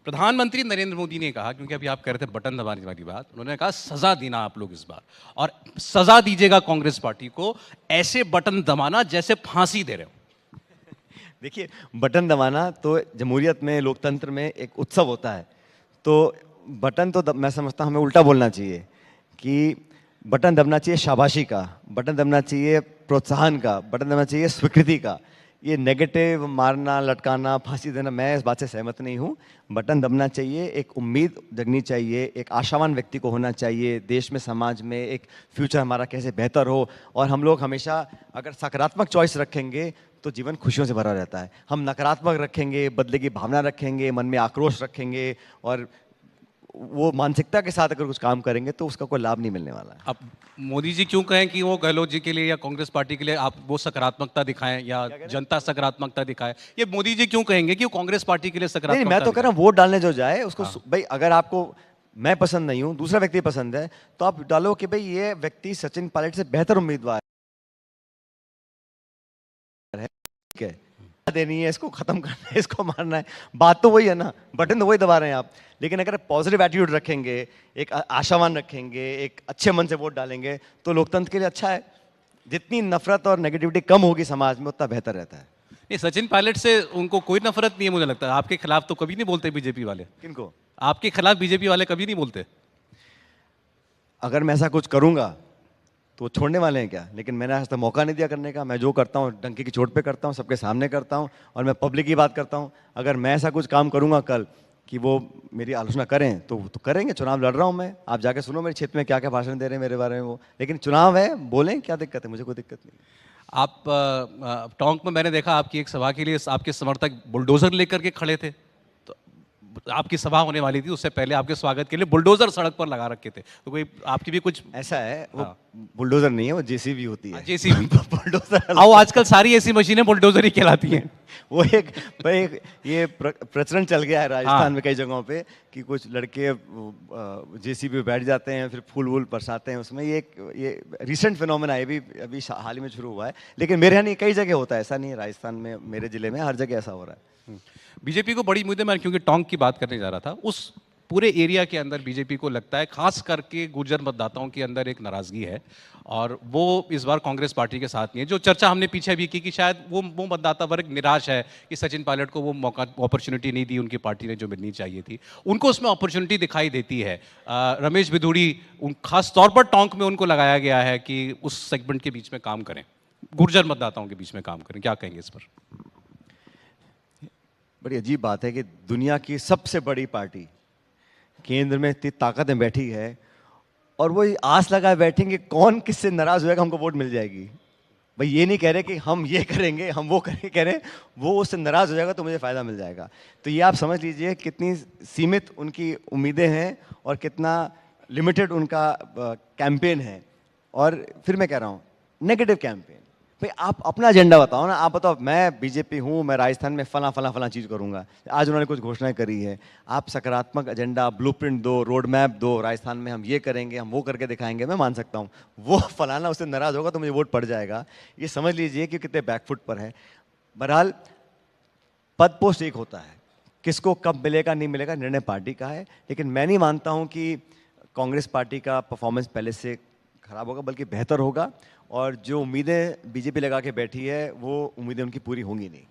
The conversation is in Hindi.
प्रधानमंत्री नरेंद्र मोदी ने कहा, क्योंकि अभी आप कह रहे थे बटन दबाने वाली बात, उन्होंने कहा सजा देना आप लोग इस बार, और सजा दीजिएगा कांग्रेस पार्टी को, ऐसे बटन दबाना जैसे फांसी दे रहे हो। देखिए, बटन दबाना तो जमहूरियत में, लोकतंत्र में एक उत्सव होता है। तो बटन तो मैं समझता हूँ हमें उल्टा बोलना चाहिए कि बटन दबना चाहिए शाबाशी का, बटन दबना चाहिए प्रोत्साहन का, बटन दबना चाहिए स्वीकृति का। ये नेगेटिव मारना, लटकाना, फांसी देना, मैं इस बात से सहमत नहीं हूँ। बटन दबना चाहिए, एक उम्मीद जगनी चाहिए, एक आशावान व्यक्ति को होना चाहिए, देश में, समाज में एक फ्यूचर हमारा कैसे बेहतर हो। और हम लोग हमेशा अगर सकारात्मक चॉइस रखेंगे तो जीवन खुशियों से भरा रहता है। हम नकारात्मक रखेंगे, बदले की भावना रखेंगे, मन में आक्रोश रखेंगे और वो मानसिकता के साथ अगर कुछ काम करेंगे तो उसका कोई लाभ नहीं मिलने वाला है। अब मोदी जी क्यों कहें कि वो गहलोत जी के लिए या कांग्रेस पार्टी के लिए आप वो सकारात्मकता दिखाएं या जनता सकारात्मकता दिखाए, ये मोदी जी क्यों कहेंगे कि वो कांग्रेस पार्टी के लिए नहीं, सकारात्मकता मैं तो कह रहा हूँ वोट डालने जो जाए उसको हाँ। भाई, अगर आपको मैं पसंद नहीं हूँ, दूसरा व्यक्ति पसंद है, तो आप डालो कि भाई ये व्यक्ति सचिन पायलट से बेहतर उम्मीदवार है, ठीक है, देनी है, इसको खत्म करना है, इसको मारना है, बात तो वही है ना, बटन तो वही दबा रहे हैं आप। लेकिन अगर पॉजिटिव एटीट्यूड रखेंगे, एक आशावान रखेंगे, एक अच्छे मन से वोट डालेंगे तो लोकतंत्र के लिए अच्छा है। जितनी नफरत और नेगेटिविटी कम होगी समाज में उतना बेहतर रहता है। नहीं, सचिन पायलट से उनको कोई नफरत नहीं है, मुझे लगता है आपके खिलाफ तो कभी नहीं बोलते बीजेपी वाले। किनको? आपके खिलाफ बीजेपी वाले कभी नहीं बोलते। अगर मैं ऐसा कुछ करूंगा तो वो छोड़ने वाले हैं क्या? लेकिन मैंने आज तक मौका नहीं दिया करने का। मैं जो करता हूँ डंके की चोट पे करता हूँ, सबके सामने करता हूँ और मैं पब्लिक की बात करता हूँ। अगर मैं ऐसा कुछ काम करूंगा कल कि वो मेरी आलोचना करें तो करेंगे। चुनाव लड़ रहा हूँ मैं, आप जाके सुनो मेरे क्षेत्र में क्या क्या भाषण दे रहे हैं मेरे बारे में वो। लेकिन चुनाव है, बोलें, क्या दिक्कत है? मुझे कोई दिक्कत नहीं। आप टोंक में मैंने देखा आपकी एक सभा के लिए आपके समर्थक बुलडोजर लेकर के खड़े थे। तो आपकी सभा होने वाली थी, उससे पहले आपके स्वागत के लिए बुलडोजर सड़क पर लगा रखे थे। तो कोई आपकी भी कुछ ऐसा है, वो हाँ। बुलडोजर नहीं है, वो जेसीबी होती है। जेसीबी बुलडोजर आओ, आजकल सारी ऐसी मशीनें बुलडोजर ही कहलाती हैं। वो एक भाई ये प्रचलन चल गया है राजस्थान हाँ। में कई जगहों पे कि कुछ लड़के जेसीबी पे बैठ जाते हैं, फिर फूल वूल बरसाते हैं उसमें। ये रिसेंट फिनोमेना है, अभी हाल ही में शुरू हुआ है। लेकिन मेरे यहाँ नहीं, कई जगह होता है, ऐसा नहीं है राजस्थान में, मेरे जिले में हर जगह ऐसा हो रहा है। बीजेपी को बड़ी उम्मीदें, मैं क्योंकि टोंक की बात करने जा रहा था, उस पूरे एरिया के अंदर बीजेपी को लगता है खास करके गुर्जर मतदाताओं के अंदर एक नाराजगी है और वो इस बार कांग्रेस पार्टी के साथ नहीं है। जो चर्चा हमने पीछे भी की कि शायद वो मतदाता वर्ग निराश है कि सचिन पायलट को वो मौका, अपॉर्चुनिटी नहीं दी उनकी पार्टी ने जो मिलनी चाहिए थी। उनको उसमें अपॉर्चुनिटी दिखाई देती है। रमेश भिदुड़ी खास तौर पर टोंक में उनको लगाया गया है कि उस सेगमेंट के बीच में काम करें, गुर्जर मतदाताओं के बीच में काम करें। क्या कहेंगे इस पर? बड़ी अजीब बात है कि दुनिया की सबसे बड़ी पार्टी केंद्र में इतनी ताकत में बैठी है और वो आस लगाए बैठेंगे कौन किससे नाराज होएगा, हमको वोट मिल जाएगी। भाई ये नहीं कह रहे कि हम ये करेंगे, हम वो करेंगे, कह रहे वो उससे नाराज हो जाएगा तो मुझे फायदा मिल जाएगा। तो ये आप समझ लीजिए कितनी सीमित उनकी उम्मीदें हैं और कितना लिमिटेड उनका कैंपेन है। और फिर मैं कह रहा हूँ नेगेटिव कैंपेन। भाई आप अपना एजेंडा बताओ ना, आप बताओ मैं बीजेपी हूँ, मैं राजस्थान में फला फला फला चीज़ करूँगा। आज उन्होंने कुछ घोषणाएं करी है, आप सकारात्मक एजेंडा, ब्लूप्रिंट दो, रोड मैप दो, राजस्थान में हम ये करेंगे, हम वो करके दिखाएंगे, मैं मान सकता हूँ। वो फलाना उससे नाराज होगा तो मुझे वोट पड़ जाएगा, ये समझ लीजिए कि कितने बैकफुट पर है। बहरहाल पद पोस्ट एक होता है, किसको कब मिलेगा नहीं मिलेगा निर्णय पार्टी का है। लेकिन मैं नहीं मानता हूँ कि कांग्रेस पार्टी का परफॉर्मेंस पहले से खराब होगा, बल्कि बेहतर होगा। और जो उम्मीदें बीजेपी लगा के बैठी है वो उम्मीदें उनकी पूरी होंगी नहीं।